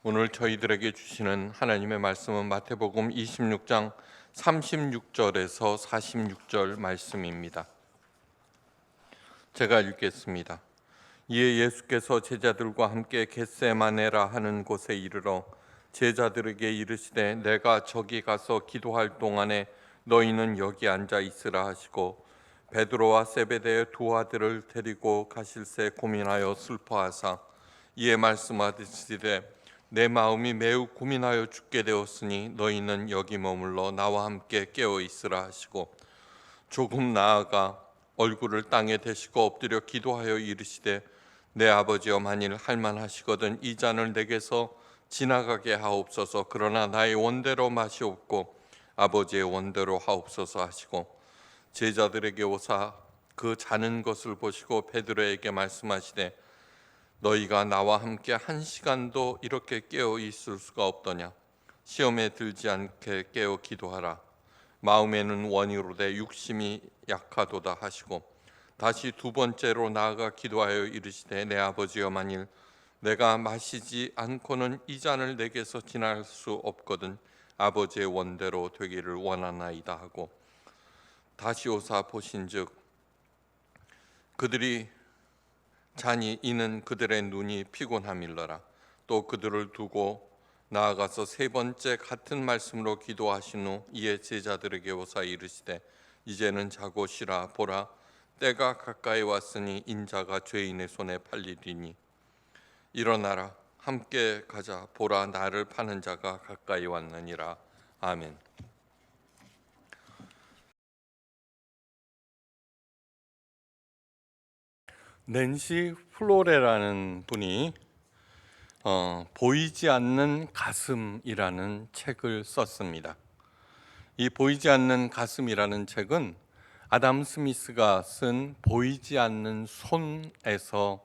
오늘 저희들에게 주시는 하나님의 말씀은 마태복음 26장 36절에서 46절 말씀입니다. 제가 읽겠습니다. 이에 예수께서 제자들과 함께 겟세마네라 하는 곳에 이르러 제자들에게 이르시되 내가 저기 가서 기도할 동안에 너희는 여기 앉아 있으라 하시고 베드로와 세베대의 두 아들을 데리고 가실새 고민하여 슬퍼하사 이에 말씀하시되 내 마음이 매우 고민하여 죽게 되었으니 너희는 여기 머물러 나와 함께 깨어 있으라 하시고 조금 나아가 얼굴을 땅에 대시고 엎드려 기도하여 이르시되 내 아버지여 만일 할만하시거든 이 잔을 내게서 지나가게 하옵소서. 그러나 나의 원대로 마시옵고 아버지의 원대로 하옵소서 하시고 제자들에게 오사 그 자는 것을 보시고 베드로에게 말씀하시되 너희가 나와 함께 한 시간도 이렇게 깨어 있을 수가 없더냐. 시험에 들지 않게 깨어 기도하라. 마음에는 원이로되 육심이 약하도다 하시고 다시 두 번째로 나아가 기도하여 이르시되 내 아버지여 만일 내가 마시지 않고는 이 잔을 내게서 지날 수 없거든 아버지의 원대로 되기를 원하나이다 하고 다시 오사 보신즉 그들이 자니 이는 그들의 눈이 피곤함일러라. 또 그들을 두고 나아가서 세 번째 같은 말씀으로 기도하신 후 이에 제자들에게 오사 이르시되 이제는 자고 쉬라. 보라 때가 가까이 왔으니 인자가 죄인의 손에 팔리리니 일어나라 함께 가자. 보라 나를 파는 자가 가까이 왔느니라. 아멘. 낸시 플로레라는 분이 보이지 않는 가슴이라는 책을 썼습니다. 이 보이지 않는 가슴이라는 책은 아담 스미스가 쓴 보이지 않는 손에서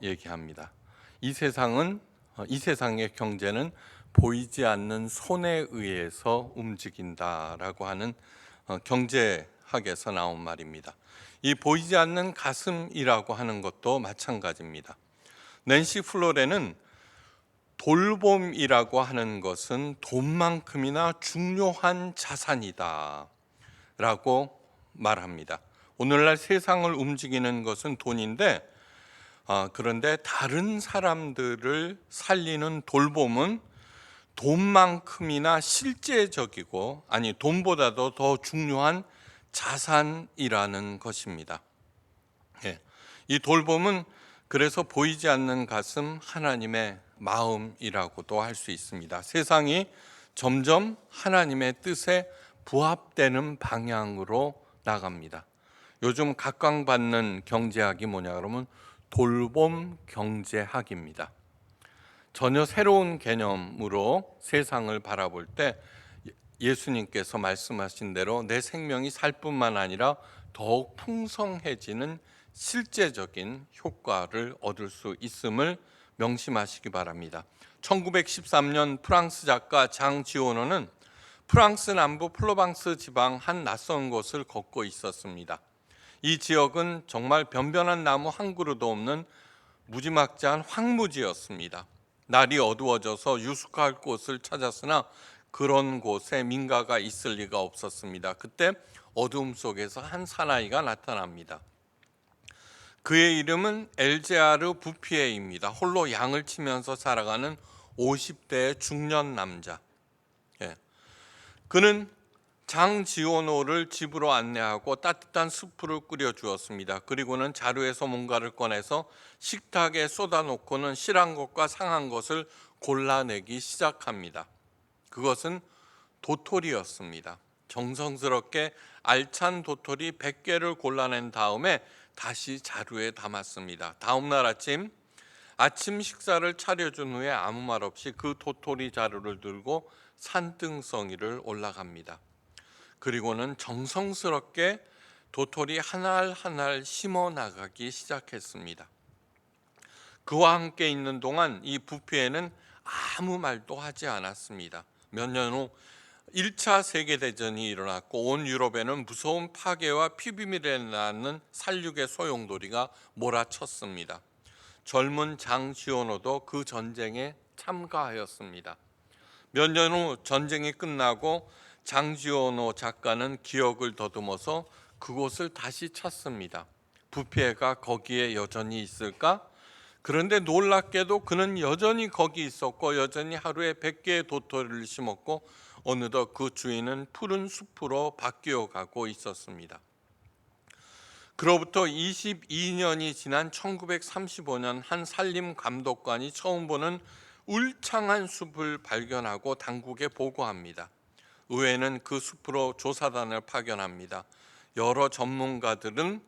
얘기합니다. 이 세상의 경제는 보이지 않는 손에 의해서 움직인다라고 하는 경제학에서 나온 말입니다. 이 보이지 않는 가슴이라고 하는 것도 마찬가지입니다. 낸시 플로레는 돌봄이라고 하는 것은 돈만큼이나 중요한 자산이다 라고 말합니다. 오늘날 세상을 움직이는 것은 돈인데 그런데 다른 사람들을 살리는 돌봄은 돈만큼이나 실제적이고 돈보다도 더 중요한 자산이라는 것입니다. 이 돌봄은 그래서 보이지 않는 가슴 하나님의 마음이라고도 할 수 있습니다. 세상이 점점 하나님의 뜻에 부합되는 방향으로 나갑니다. 요즘 각광받는 경제학이 뭐냐 그러면 돌봄 경제학입니다. 전혀 새로운 개념으로 세상을 바라볼 때 예수님께서 말씀하신 대로 내 생명이 살 뿐만 아니라 더욱 풍성해지는 실제적인 효과를 얻을 수 있음을 명심하시기 바랍니다. 1913년 프랑스 작가 장 지오노는 프랑스 남부 플로방스 지방 한 낯선 곳을 걷고 있었습니다. 이 지역은 정말 변변한 나무 한 그루도 없는 무지막지한 황무지였습니다. 날이 어두워져서 유숙할 곳을 찾았으나 그런 곳에 민가가 있을 리가 없었습니다. 그때 어두움 속에서 한 사나이가 나타납니다. 그의 이름은 엘제아르 부피에입니다. 홀로 양을 치면서 살아가는 50대의 중년 남자. 그는 장 지오노를 집으로 안내하고 따뜻한 수프를 끓여 주었습니다. 그리고는 자루에서 뭔가를 꺼내서 식탁에 쏟아놓고는 실한 것과 상한 것을 골라내기 시작합니다. 그것은 도토리였습니다. 정성스럽게 알찬 도토리 100개를 골라낸 다음에 다시 자루에 담았습니다. 다음 날 아침 식사를 차려준 후에 아무 말 없이 그 도토리 자루를 들고 산등성이를 올라갑니다. 그리고는 정성스럽게 도토리 한 알 한 알 심어 나가기 시작했습니다. 그와 함께 있는 동안 이 부피에는 아무 말도 하지 않았습니다. 몇 년 후 1차 세계대전이 일어났고 온 유럽에는 무서운 파괴와 피비밀에 낳는 살육의 소용돌이가 몰아쳤습니다. 젊은 장 지오노도 그 전쟁에 참가하였습니다. 몇 년 후 전쟁이 끝나고 장지원호 작가는 기억을 더듬어서 그곳을 다시 찾습니다. 부피가 거기에 여전히 있을까? 그런데 놀랍게도 그는 여전히 거기 있었고 여전히 하루에 100개의 도토리를 심었고 어느덧 그 주인은 푸른 숲으로 바뀌어 가고 있었습니다. 그로부터 22년이 지난 1935년 한 산림 감독관이 처음 보는 울창한 숲을 발견하고 당국에 보고합니다. 의회는 그 숲으로 조사단을 파견합니다. 여러 전문가들은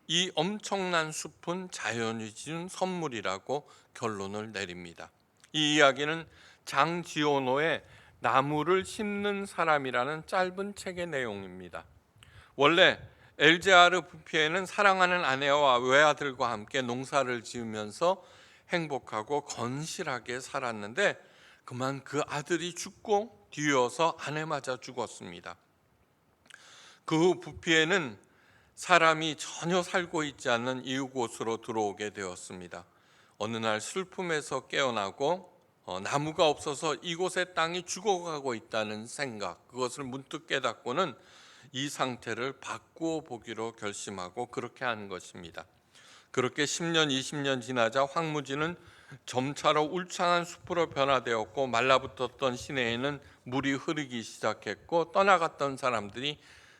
이 엄청난 숲은 자연이 준 선물이라고 결론을 내립니다. 이 이야기는 장지오노의 나무를 심는 사람이라는 짧은 책의 내용입니다. 원래 엘제아르 부피에는 사랑하는 아내와 외아들과 함께 농사를 지으면서 행복하고 건실하게 살았는데 그만 그 아들이 죽고 뒤이어서 아내마저 죽었습니다. 그 후 부피에는 사람이 전혀 살고 있지 않는 이곳으로 들어오게 되었습니다. 어느 날 슬픔에서 깨어나고 나무가 없어서 이곳의 땅이 죽어가고 있다는 생각, 그것을 문득 깨닫고는 이 상태를 바꾸어 보기로 결심하고 그렇게 한 것입니다. 그렇게 10년, 20년 지나자 황무지는 점차로 울창한 숲으로 변화되었고 말라붙었던 시내에는 물이 흐르기 시작했고 떠나갔던 사람들이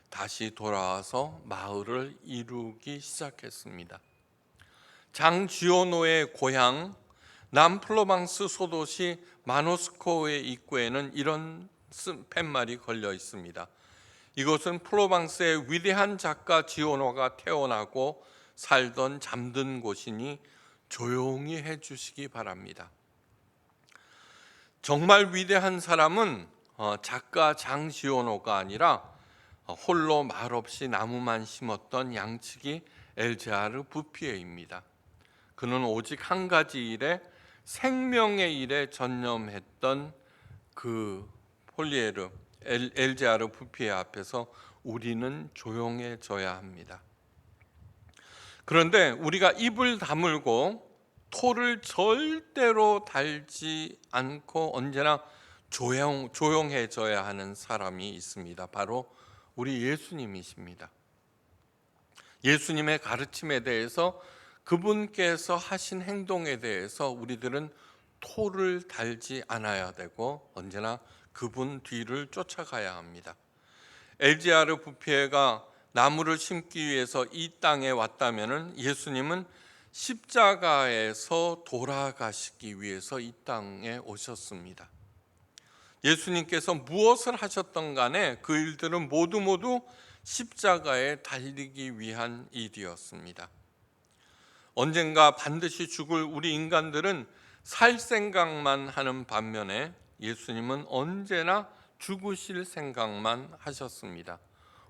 다시 돌아와서 마을을 이루기 시작했습니다. 장지오노의 고향 남플로방스 소도시 마노스코의 입구에는 이런 팻말이 걸려 있습니다. 이곳은 프로방스의 위대한 작가 지오노가 태어나고 살던 잠든 곳이니 조용히 해주시기 바랍니다. 정말 위대한 사람은 작가 장지오노가 아니라 홀로 말없이 나무만 심었던 양치기 엘제아르 부피에입니다. 그는 오직 한 가지 일에 생명의 일에 전념했던 그 폴리에르 엘제아르 부피에 앞에서 우리는 조용해져야 합니다. 그런데 우리가 입을 다물고 토를 절대로 달지 않고 언제나 조용해져야 하는 사람이 있습니다. 바로 우리 예수님이십니다. 예수님의 가르침에 대해서 그분께서 하신 행동에 대해서 우리들은 토를 달지 않아야 되고 언제나 그분 뒤를 쫓아가야 합니다. 엘제아르 부피에가 나무를 심기 위해서 이 땅에 왔다면은 예수님은 십자가에서 돌아가시기 위해서 이 땅에 오셨습니다. 예수님께서 무엇을 하셨던 간에 그 일들은 모두 십자가에 달리기 위한 일이었습니다. 언젠가 반드시 죽을 우리 인간들은 살 생각만 하는 반면에 예수님은 언제나 죽으실 생각만 하셨습니다.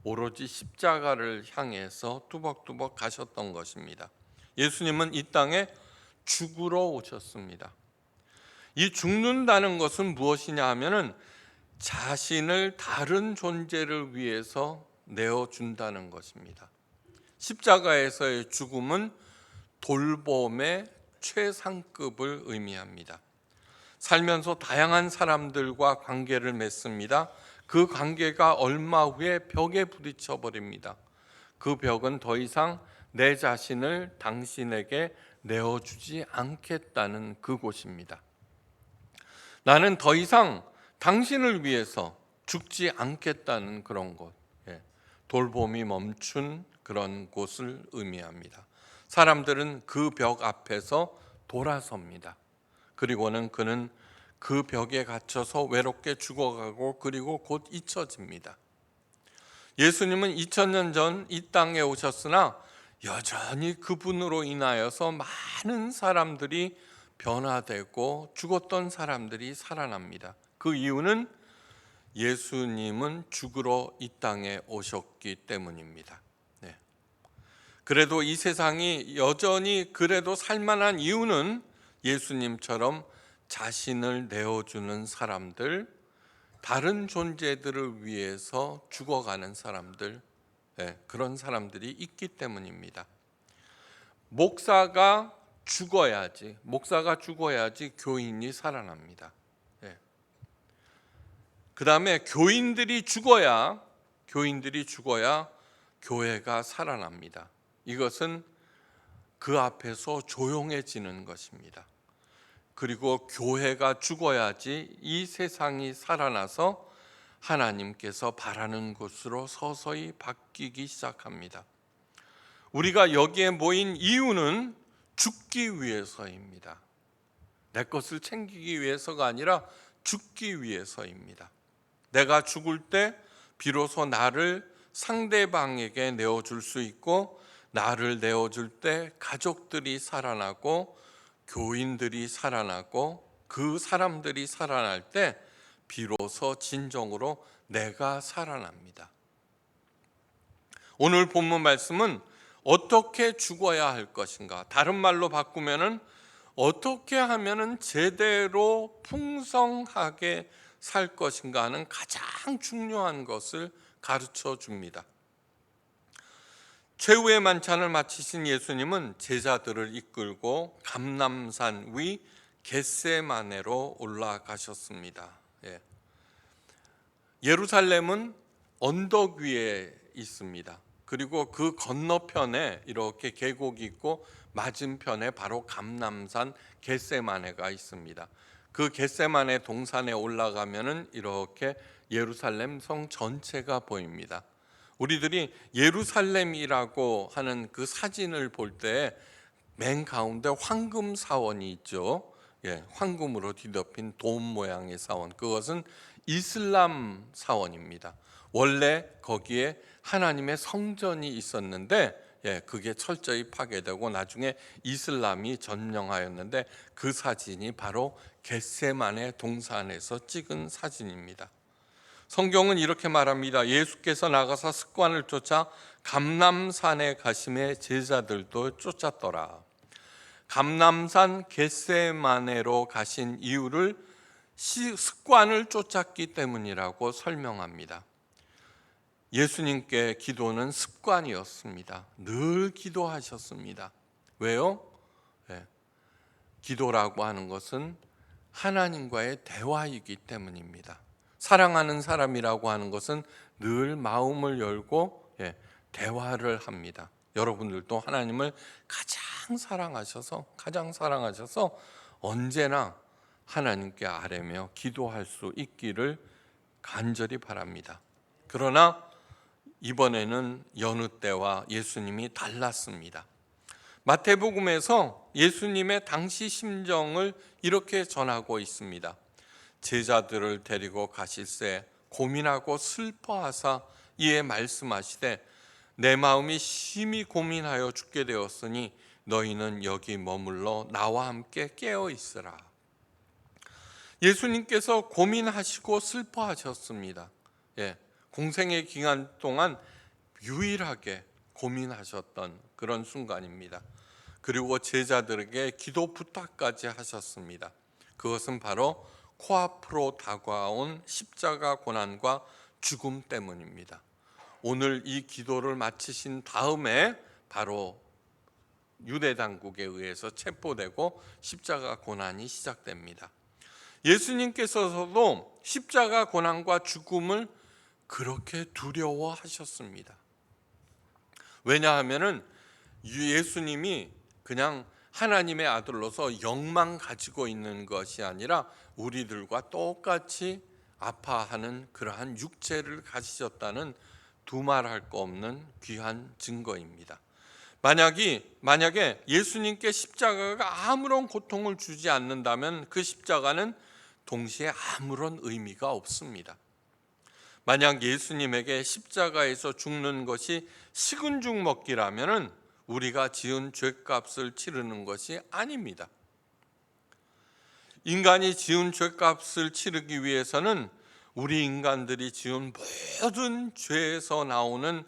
오로지 십자가를 향해서 뚜벅뚜벅 가셨던 것입니다. 예수님은 이 땅에 죽으러 오셨습니다. 이 죽는다는 것은 무엇이냐 하면은 자신을 다른 존재를 위해서 내어준다는 것입니다. 십자가에서의 죽음은 돌봄의 최상급을 의미합니다. 살면서 다양한 사람들과 관계를 맺습니다. 그 관계가 얼마 후에 벽에 부딪혀 버립니다. 그 벽은 더 이상 내 자신을 당신에게 내어주지 않겠다는 그곳입니다. 나는 더 이상 당신을 위해서 죽지 않겠다는 그런 곳, 돌봄이 멈춘 그런 곳을 의미합니다. 사람들은 그 벽 앞에서 돌아섭니다. 그리고는 그는 그 벽에 갇혀서 외롭게 죽어가고 그리고 곧 잊혀집니다. 예수님은 2000년 전 이 땅에 오셨으나 여전히 그분으로 인하여서 많은 사람들이 변화되고 죽었던 사람들이 살아납니다. 그 이유는 예수님은 죽으러 이 땅에 오셨기 때문입니다. 그래도 이 세상이 여전히 그래도 살만한 이유는 예수님처럼 자신을 내어주는 사람들, 다른 존재들을 위해서 죽어가는 사람들, 그런 사람들이 있기 때문입니다. 목사가 죽어야지, 목사가 죽어야지 교인이 살아납니다. 예. 그 다음에 교인들이 죽어야 교회가 살아납니다. 이것은 그 앞에서 조용해지는 것입니다. 그리고 교회가 죽어야지 이 세상이 살아나서 하나님께서 바라는 곳으로 서서히 바뀌기 시작합니다. 우리가 여기에 모인 이유는 죽기 위해서입니다. 내 것을 챙기기 위해서가 아니라 죽기 위해서입니다. 내가 죽을 때 비로소 나를 상대방에게 내어줄 수 있고, 나를 내어줄 때 가족들이 살아나고 교인들이 살아나고 그 사람들이 살아날 때 비로소 진정으로 내가 살아납니다. 오늘 본문 말씀은 어떻게 죽어야 할 것인가, 다른 말로 바꾸면은 어떻게 하면은 제대로 풍성하게 살 것인가 하는 가장 중요한 것을 가르쳐 줍니다. 최후의 만찬을 마치신 예수님은 제자들을 이끌고 감람산 위 겟세마네로 올라가셨습니다. 예루살렘은 언덕 위에 있습니다. 그리고 그 건너편에 이렇게 계곡이 있고 맞은편에 바로 감람산 겟세마네가 있습니다. 그 겟세마네 동산에 올라가면은 이렇게 예루살렘 성 전체가 보입니다. 우리들이 예루살렘이라고 하는 그 사진을 볼 때 맨 가운데 황금 사원이 있죠. 황금으로 뒤덮인 돔 모양의 사원, 그것은 이슬람 사원입니다. 원래 거기에 하나님의 성전이 있었는데 그게 철저히 파괴되고 나중에 이슬람이 점령하였는데 그 사진이 바로 겟세마네 동산에서 찍은 사진입니다. 성경은 이렇게 말합니다. 예수께서 나가서 습관을 쫓아 감람산에 가심에 제자들도 쫓았더라. 감람산 겟세마네로 가신 이유를 습관을 쫓았기 때문이라고 설명합니다. 예수님께 기도는 습관이었습니다. 늘 기도하셨습니다. 왜요? 기도라고 하는 것은 하나님과의 대화이기 때문입니다. 사랑하는 사람이라고 하는 것은 늘 마음을 열고 대화를 합니다. 여러분들도 하나님을 가장 사랑하셔서 언제나 하나님께 아뢰며 기도할 수 있기를 간절히 바랍니다. 그러나 이번에는 여느 때와 예수님이 달랐습니다. 마태복음에서 예수님의 당시 심정을 이렇게 전하고 있습니다. 제자들을 데리고 가실새 고민하고 슬퍼하사 이에 말씀하시되 내 마음이 심히 고민하여 죽게 되었으니 너희는 여기 머물러 나와 함께 깨어 있으라. 예수님께서 고민하시고 슬퍼하셨습니다. 공생의 기간 동안 유일하게 고민하셨던 그런 순간입니다. 그리고 제자들에게 기도 부탁까지 하셨습니다. 그것은 바로 코앞으로 다가온 십자가 고난과 죽음 때문입니다. 오늘 이 기도를 마치신 다음에 바로 유대 당국에 의해서 체포되고 십자가 고난이 시작됩니다. 예수님께서도 십자가 고난과 죽음을 그렇게 두려워하셨습니다. 왜냐하면은 예수님이 그냥 하나님의 아들로서 영만 가지고 있는 것이 아니라 우리들과 똑같이 아파하는 그러한 육체를 가지셨다는 두말할 거 없는 귀한 증거입니다. 만약에 예수님께 십자가가 아무런 고통을 주지 않는다면 그 십자가는 동시에 아무런 의미가 없습니다. 만약 예수님에게 십자가에서 죽는 것이 식은 죽 먹기라면 우리가 지은 죄값을 치르는 것이 아닙니다. 인간이 지은 죄값을 치르기 위해서는 우리 인간들이 지은 모든 죄에서 나오는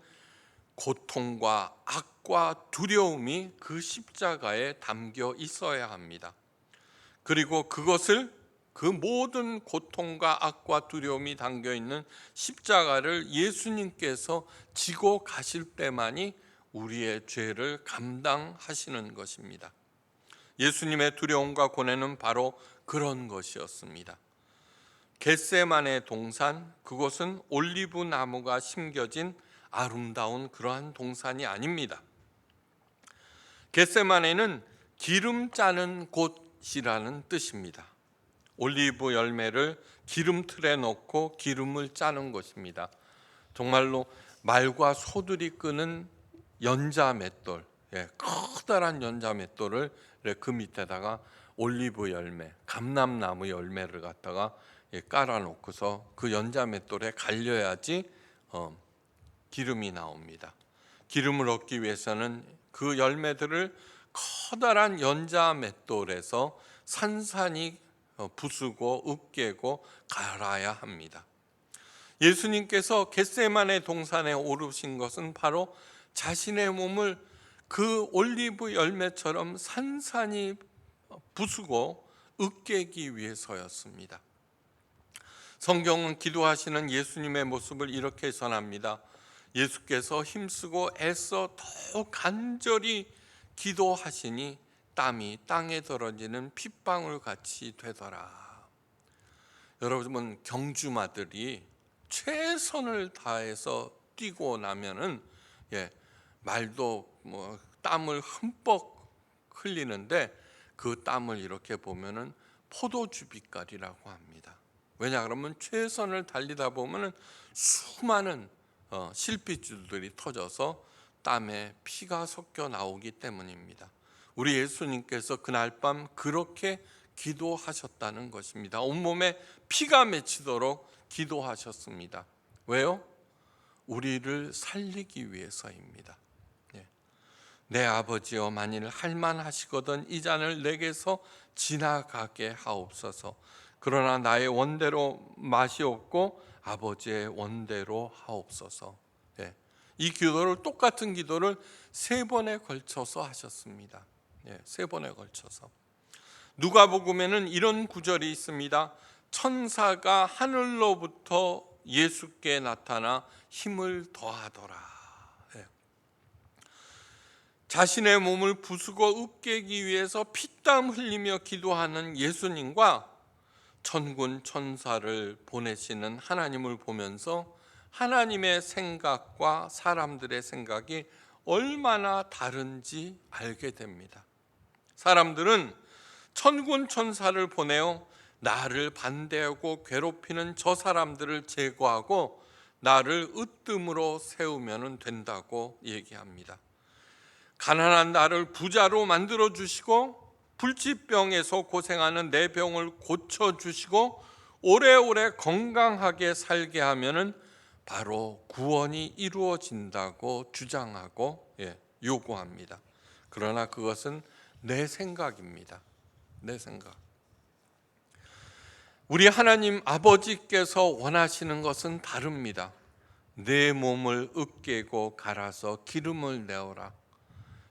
고통과 악과 두려움이 그 십자가에 담겨 있어야 합니다. 그리고 그 모든 고통과 악과 두려움이 담겨 있는 십자가를 예수님께서 지고 가실 때만이 우리의 죄를 감당하시는 것입니다. 예수님의 두려움과 고뇌는 바로 그런 것이었습니다. 겟세마네 동산, 그곳은 올리브 나무가 심겨진 아름다운 그러한 동산이 아닙니다. 겟세마네는 기름 짜는 곳이라는 뜻입니다. 올리브 열매를 기름틀에 넣고 기름을 짜는 것입니다. 정말로 말과 소들이 끄는 연자 맷돌, 커다란 연자 맷돌을 그 밑에다가 올리브 열매, 감람나무 열매를 갖다가 깔아놓고서 그 연자 맷돌에 갈려야지 기름이 나옵니다. 기름을 얻기 위해서는 그 열매들을 커다란 연자 맷돌에서 산산이 부수고 으깨고 갈아야 합니다. 예수님께서 겟세마네 동산에 오르신 것은 바로 자신의 몸을 그 올리브 열매처럼 산산이 부수고 으깨기 위해서였습니다. 성경은 기도하시는 예수님의 모습을 이렇게 전합니다. 예수께서 힘쓰고 애써 더욱 간절히 기도하시니 땀이 땅에 떨어지는 핏방울 같이 되더라. 여러분, 경주마들이 최선을 다해서 뛰고 나면은 말도 땀을 흠뻑 흘리는데 그 땀을 이렇게 보면은 포도주 빛깔이라고 합니다. 왜냐 그러면 최선을 달리다 보면은 수많은 실핏줄들이 터져서 땀에 피가 섞여 나오기 때문입니다. 우리 예수님께서 그날 밤 그렇게 기도하셨다는 것입니다. 온몸에 피가 맺히도록 기도하셨습니다. 왜요? 우리를 살리기 위해서입니다. 내 아버지여, 만일 할만하시거든 이 잔을 내게서 지나가게 하옵소서. 그러나 나의 원대로 마시옵고 아버지의 원대로 하옵소서. 이 기도를, 똑같은 기도를 3번에 걸쳐서 하셨습니다. 3번에 걸쳐서. 누가복음에는 이런 구절이 있습니다. 천사가 하늘로부터 예수께 나타나 힘을 더하더라. 자신의 몸을 부수고 으깨기 위해서 피땀 흘리며 기도하는 예수님과 천군 천사를 보내시는 하나님을 보면서 하나님의 생각과 사람들의 생각이 얼마나 다른지 알게 됩니다. 사람들은 천군 천사를 보내어 나를 반대하고 괴롭히는 저 사람들을 제거하고 나를 으뜸으로 세우면 된다고 얘기합니다. 가난한 나를 부자로 만들어 주시고 불치병에서 고생하는 내 병을 고쳐 주시고 오래오래 건강하게 살게 하면은 바로 구원이 이루어진다고 주장하고 요구합니다. 그러나 그것은 내 생각입니다. 내 생각. 우리 하나님 아버지께서 원하시는 것은 다릅니다. 내 몸을 으깨고 갈아서 기름을 내어라.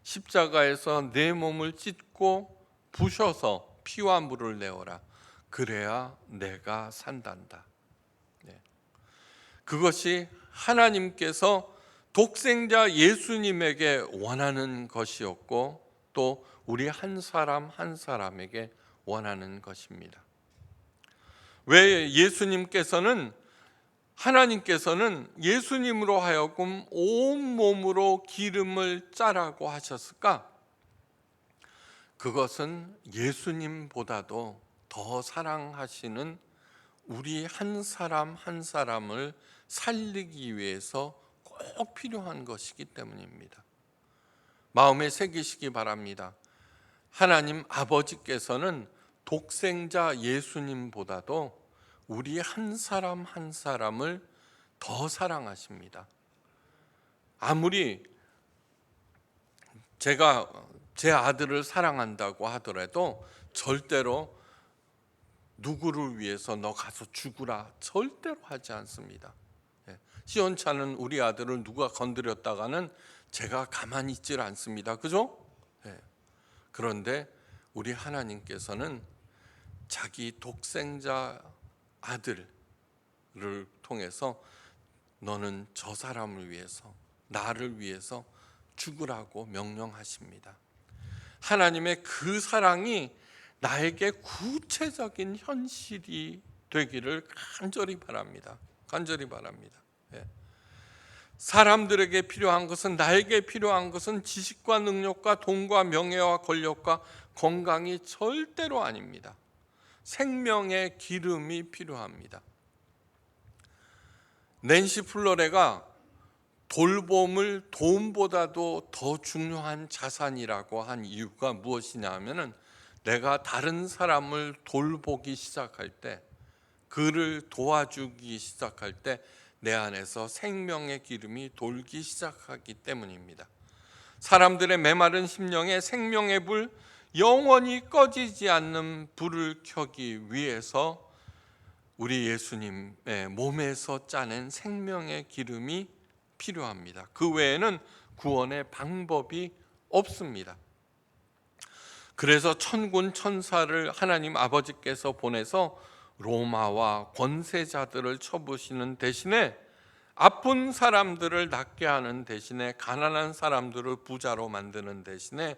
십자가에서 내 몸을 찢고 부셔서 피와 물을 내어라. 그래야 내가 산단다. 그것이 하나님께서 독생자 예수님에게 원하는 것이었고 또 우리 한 사람 한 사람에게 원하는 것입니다. 왜 하나님께서는 예수님으로 하여금 온몸으로 기름을 짜라고 하셨을까? 그것은 예수님보다도 더 사랑하시는 우리 한 사람 한 사람을 살리기 위해서 꼭 필요한 것이기 때문입니다. 마음에 새기시기 바랍니다. 하나님 아버지께서는 독생자 예수님보다도 우리 한 사람 한 사람을 더 사랑하십니다. 아무리 제가 제 아들을 사랑한다고 하더라도 절대로 누구를 위해서 너 가서 죽으라 절대로 하지 않습니다. 시원찮은 우리 아들을 누가 건드렸다가는 제가 가만히 있질 않습니다. 그죠? 그런데 우리 하나님께서는 자기 독생자 아들을 통해서 너는 저 사람을 위해서 나를 위해서 죽으라고 명령하십니다. 하나님의 그 사랑이 나에게 구체적인 현실이 되기를 간절히 바랍니다. 간절히 바랍니다. 예. 사람들에게 필요한 것은, 나에게 필요한 것은 지식과 능력과 돈과 명예와 권력과 건강이 절대로 아닙니다. 생명의 기름이 필요합니다. 낸시 플러레가 돌봄을 돈보다도 더 중요한 자산이라고 한 이유가 무엇이냐 하면은, 내가 다른 사람을 돌보기 시작할 때, 그를 도와주기 시작할 때 내 안에서 생명의 기름이 돌기 시작하기 때문입니다. 사람들의 메마른 심령에 생명의 불, 영원히 꺼지지 않는 불을 켜기 위해서 우리 예수님의 몸에서 짜낸 생명의 기름이 필요합니다. 그 외에는 구원의 방법이 없습니다. 그래서 천군 천사를 하나님 아버지께서 보내서 로마와 권세자들을 쳐부시는 대신에, 아픈 사람들을 낫게 하는 대신에, 가난한 사람들을 부자로 만드는 대신에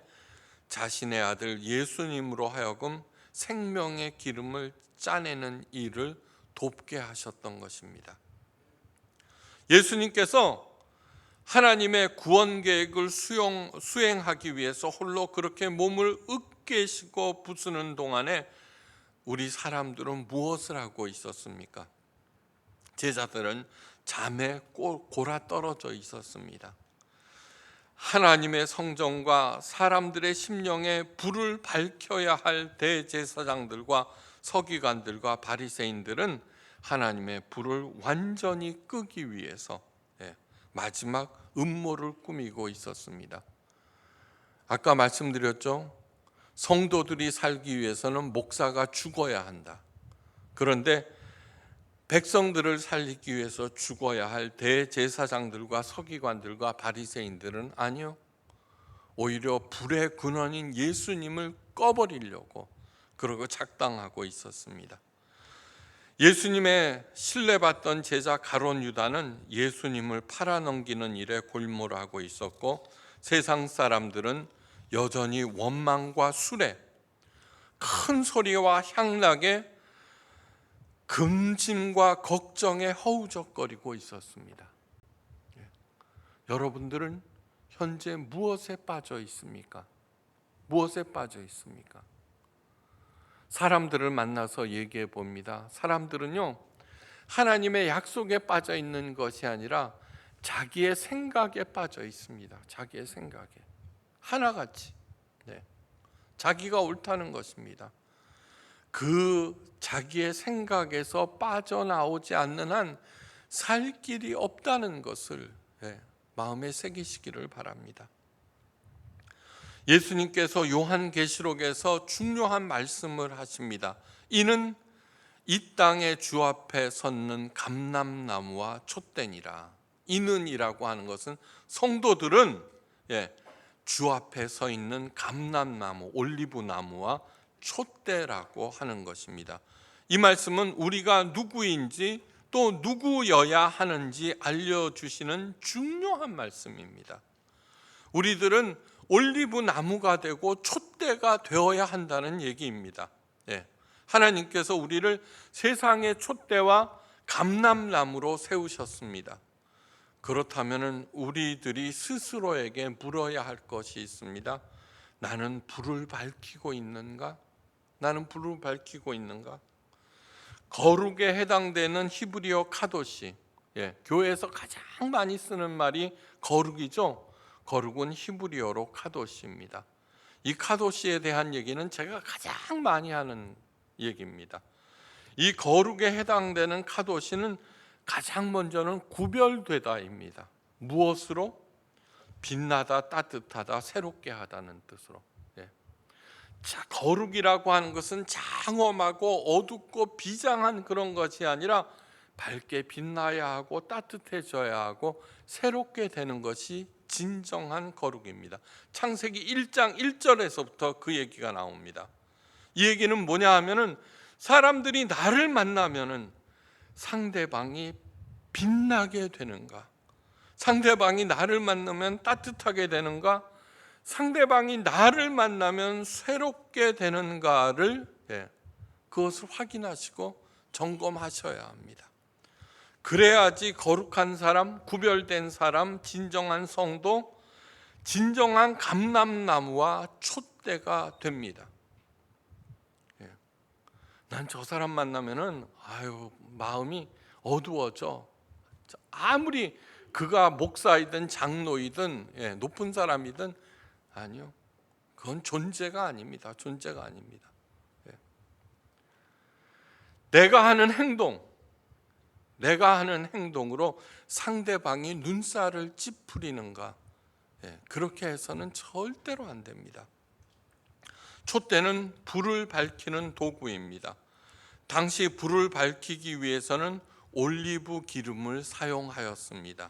자신의 아들 예수님으로 하여금 생명의 기름을 짜내는 일을 돕게 하셨던 것입니다. 예수님께서 하나님의 구원 계획을 수행하기 위해서 홀로 그렇게 몸을 으깨시고 부수는 동안에 우리 사람들은 무엇을 하고 있었습니까? 제자들은 잠에 골아 떨어져 있었습니다. 하나님의 성전과 사람들의 심령에 불을 밝혀야 할 대제사장들과 서기관들과 바리새인들은 하나님의 불을 완전히 끄기 위해서 마지막 음모를 꾸미고 있었습니다. 아까 말씀드렸죠. 성도들이 살기 위해서는 목사가 죽어야 한다. 그런데 백성들을 살리기 위해서 죽어야 할 대제사장들과 서기관들과 바리새인들은 아니요, 오히려 불의 근원인 예수님을 꺼버리려고 그러고 작당하고 있었습니다. 예수님의 신뢰받던 제자 가룟 유다는 예수님을 팔아넘기는 일에 골몰하고 있었고, 세상 사람들은 여전히 원망과 수레, 큰 소리와 향락에 금짐과 걱정에 허우적거리고 있었습니다. 여러분들은 현재 무엇에 빠져 있습니까? 무엇에 빠져 있습니까? 사람들을 만나서 얘기해 봅니다. 사람들은요, 하나님의 약속에 빠져 있는 것이 아니라 자기의 생각에 빠져 있습니다. 자기의 생각에. 하나같이. 자기가 옳다는 것입니다. 그 자기의 생각에서 빠져나오지 않는 한 살 길이 없다는 것을 마음에 새기시기를 바랍니다. 예수님께서 요한계시록에서 중요한 말씀을 하십니다. 이는 이 땅의 주 앞에 섰는 감람나무와 촛대니라. 이는이라고 하는 것은 성도들은 주 앞에 서 있는 감람나무, 올리브나무와 촛대라고 하는 것입니다. 이 말씀은 우리가 누구인지 또 누구여야 하는지 알려주시는 중요한 말씀입니다. 우리들은 올리브나무가 되고 촛대가 되어야 한다는 얘기입니다. 하나님께서 우리를 세상의 촛대와 감람나무로 세우셨습니다. 그렇다면 우리들이 스스로에게 물어야 할 것이 있습니다. 나는 불을 밝히고 있는가? 나는 불을 밝히고 있는가? 거룩에 해당되는 히브리어 카도시, 교회에서 가장 많이 쓰는 말이 거룩이죠. 거룩은 히브리어로 카도시입니다. 이 카도시에 대한 얘기는 제가 가장 많이 하는 얘기입니다. 이 거룩에 해당되는 카도시는 가장 먼저는 구별되다입니다. 무엇으로? 빛나다, 따뜻하다, 새롭게 하다는 뜻으로. 자, 거룩이라고 하는 것은 장엄하고 어둡고 비장한 그런 것이 아니라 밝게 빛나야 하고 따뜻해져야 하고 새롭게 되는 것이 진정한 거룩입니다. 창세기 1장 1절에서부터 그 얘기가 나옵니다. 이 얘기는 뭐냐 하면은, 사람들이 나를 만나면은 상대방이 빛나게 되는가? 상대방이 나를 만나면 따뜻하게 되는가? 상대방이 나를 만나면 새롭게 되는가를 그것을 확인하시고 점검하셔야 합니다. 그래야지 거룩한 사람, 구별된 사람, 진정한 성도, 진정한 감람나무와 촛대가 됩니다. 난 저 사람 만나면은 마음이 어두워져. 아무리 그가 목사이든 장로이든 높은 사람이든 아니요, 그건 존재가 아닙니다. 존재가 아닙니다. 내가 하는 행동으로 상대방이 눈살을 찌푸리는가, 그렇게 해서는 절대로 안 됩니다. 촛대는 불을 밝히는 도구입니다. 당시 불을 밝히기 위해서는 올리브 기름을 사용하였습니다.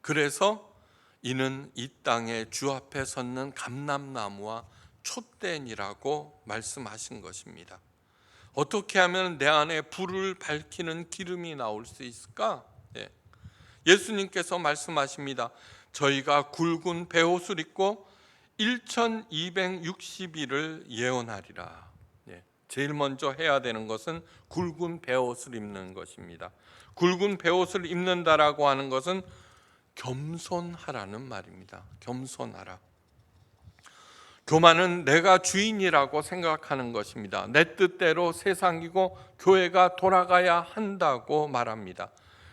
그래서 이는 이 땅에 주 앞에 섰는 감람나무와 촛대니라고 말씀하신 것입니다. 어떻게 하면 내 안에 불을 밝히는 기름이 나올 수 있을까? 예수님께서 말씀하십니다. 저희가 굵은 베옷을 입고 1260일을 예언하리라. 제일 먼저 해야 되는 것은 굵은 베옷을 입는 것입니다. 굵은 베옷을 입는다라고 하는 것은 겸손하라는 말입니다. 겸손하라. 교만은 내가 주인이라고 생각하는 것입니다. 내 뜻대로 세상이고 교회가 돌아가야 한다고 말합니다.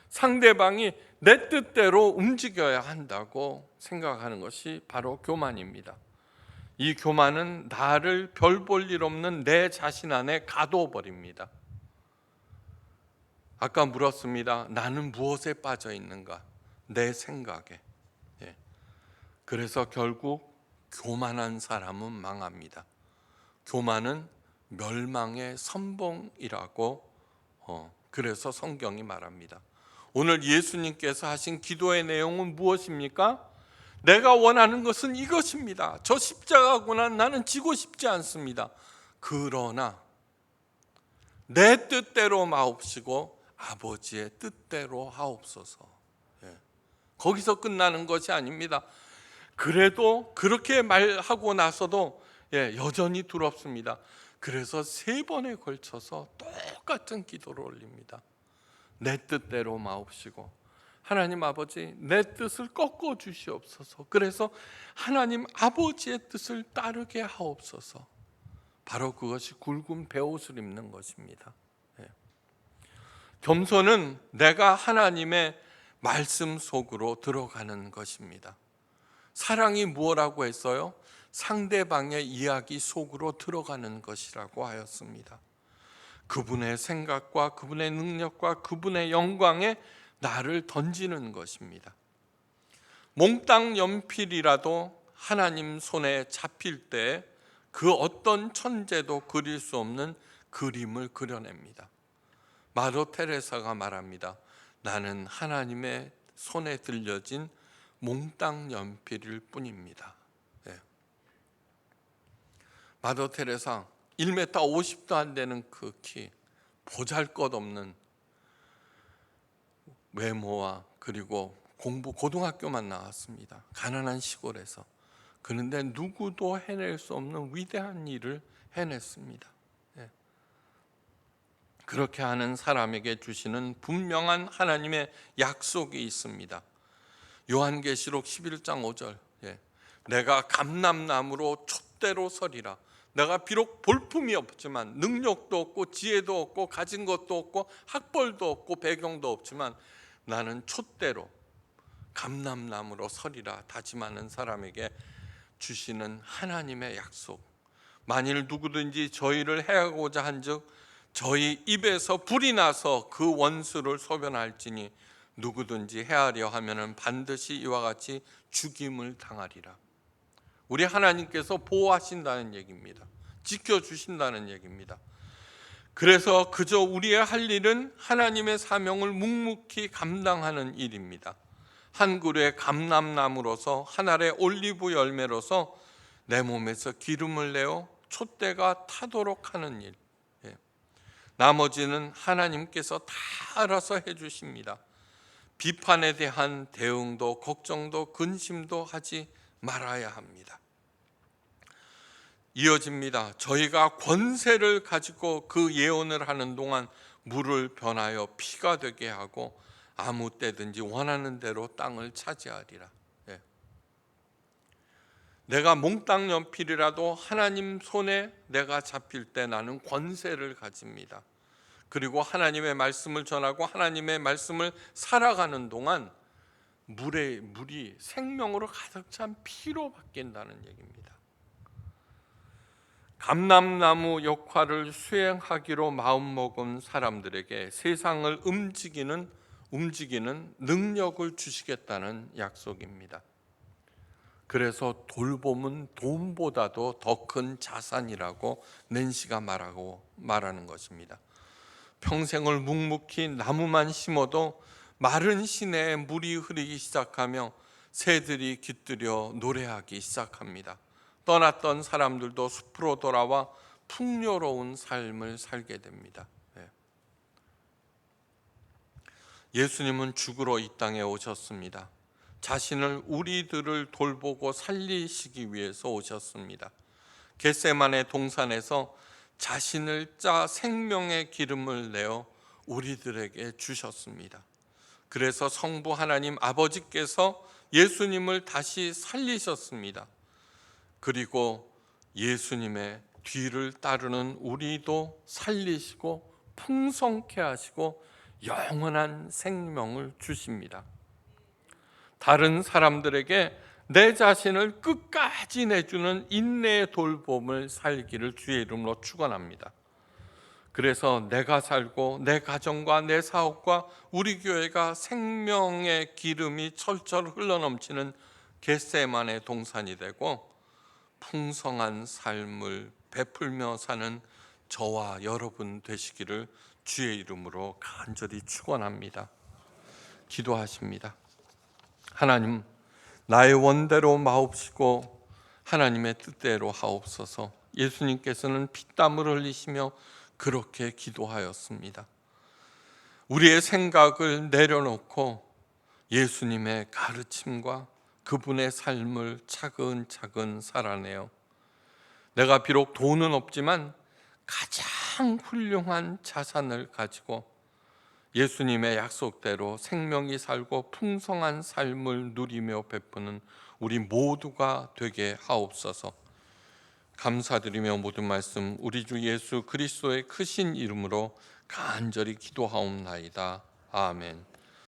상대방이 내 뜻대로 움직여야 한다고 생각하는 것이 바로 교만입니다. 이 교만은 나를 별 볼 일 없는 내 자신 안에 가둬버립니다. 아까 물었습니다. 나는 무엇에 빠져 있는가? 내 생각에. 그래서 결국 교만한 사람은 망합니다. 교만은 멸망의 선봉이라고 그래서 성경이 말합니다. 오늘 예수님께서 하신 기도의 내용은 무엇입니까? 내가 원하는 것은 이것입니다. 저 십자가구나 나는 지고 싶지 않습니다. 그러나 내 뜻대로 마옵시고 아버지의 뜻대로 하옵소서. 거기서 끝나는 것이 아닙니다. 그래도 그렇게 말하고 나서도 여전히 두렵습니다. 그래서 3번에 걸쳐서 똑같은 기도를 올립니다. 내 뜻대로 마옵시고 하나님 아버지 내 뜻을 꺾어 주시옵소서. 그래서 하나님 아버지의 뜻을 따르게 하옵소서. 바로 그것이 굵은 베옷을 입는 것입니다. 겸손은 내가 하나님의 말씀 속으로 들어가는 것입니다. 사랑이 무엇이라고 했어요? 상대방의 이야기 속으로 들어가는 것이라고 하였습니다. 그분의 생각과 그분의 능력과 그분의 영광에 나를 던지는 것입니다. 몽땅 연필이라도 하나님 손에 잡힐 때 그 어떤 천재도 그릴 수 없는 그림을 그려냅니다. 마더 테레사가 말합니다. 나는 하나님의 손에 들려진 몽땅 연필일 뿐입니다. 마더 테레사 1m 50도 안 되는 그 키, 보잘것없는 외모와 그리고 고등학교만 나왔습니다. 가난한 시골에서. 그런데 누구도 해낼 수 없는 위대한 일을 해냈습니다. 그렇게 하는 사람에게 주시는 분명한 하나님의 약속이 있습니다. 요한계시록 11장 5절 내가 감람나무로 촛대로 서리라. 내가 비록 볼품이 없지만 능력도 없고 지혜도 없고 가진 것도 없고 학벌도 없고 배경도 없지만 나는 촛대로 감람나무로 서리라 다짐하는 사람에게 주시는 하나님의 약속. 만일 누구든지 저희를 해하고자 한즉 저희 입에서 불이 나서 그 원수를 소변할지니 누구든지 해하려 하면은 반드시 이와 같이 죽임을 당하리라. 우리 하나님께서 보호하신다는 얘기입니다. 지켜주신다는 얘기입니다. 그래서 그저 우리의 할 일은 하나님의 사명을 묵묵히 감당하는 일입니다. 한 그루의 감람나무로서 한 알의 올리브 열매로서 내 몸에서 기름을 내어 촛대가 타도록 하는 일. 나머지는 하나님께서 다 알아서 해주십니다. 비판에 대한 대응도 걱정도 근심도 하지 말아야 합니다. 이어집니다. 저희가 권세를 가지고 그 예언을 하는 동안 물을 변하여 피가 되게 하고 아무 때든지 원하는 대로 땅을 차지하리라. 예. 내가 몽땅 연필이라도 하나님 손에 내가 잡힐 때 나는 권세를 가집니다. 그리고 하나님의 말씀을 전하고 하나님의 말씀을 살아가는 동안 물이 생명으로 가득 찬 피로 바뀐다는 얘기입니다. 감람나무 역할을 수행하기로 마음먹은 사람들에게 세상을 움직이는 능력을 주시겠다는 약속입니다. 그래서 돌봄은 돈보다도 더 큰 자산이라고 낸시가 말하는 것입니다. 평생을 묵묵히 나무만 심어도 마른 시내에 물이 흐르기 시작하며 새들이 깃들여 노래하기 시작합니다. 떠났던 사람들도 숲으로 돌아와 풍요로운 삶을 살게 됩니다. 예수님은 죽으러 이 땅에 오셨습니다. 자신을 우리들을 돌보고 살리시기 위해서 오셨습니다. 겟세마네 동산에서 자신을 짜 생명의 기름을 내어 우리들에게 주셨습니다. 그래서 성부 하나님 아버지께서 예수님을 다시 살리셨습니다. 그리고 예수님의 뒤를 따르는 우리도 살리시고 풍성케 하시고 영원한 생명을 주십니다. 다른 사람들에게 내 자신을 끝까지 내주는 인내의 돌봄을 살기를 주의 이름으로 축원합니다. 그래서 내가 살고 내 가정과 내 사업과 우리 교회가 생명의 기름이 철철 흘러넘치는 겟세마네 동산이 되고 풍성한 삶을 베풀며 사는 저와 여러분 되시기를 주의 이름으로 간절히 축원합니다. 기도하십니다. 하나님, 나의 원대로 마옵시고 하나님의 뜻대로 하옵소서. 예수님께서는 피땀을 흘리시며 그렇게 기도하였습니다. 우리의 생각을 내려놓고 예수님의 가르침과 그분의 삶을 차근차근 살아내요. 내가 비록 돈은 없지만 가장 훌륭한 자산을 가지고 예수님의 약속대로 생명이 살고 풍성한 삶을 누리며 베푸는 우리 모두가 되게 하옵소서. 감사드리며 모든 말씀 우리 주 예수 그리스도의 크신 이름으로 간절히 기도하옵나이다. 아멘.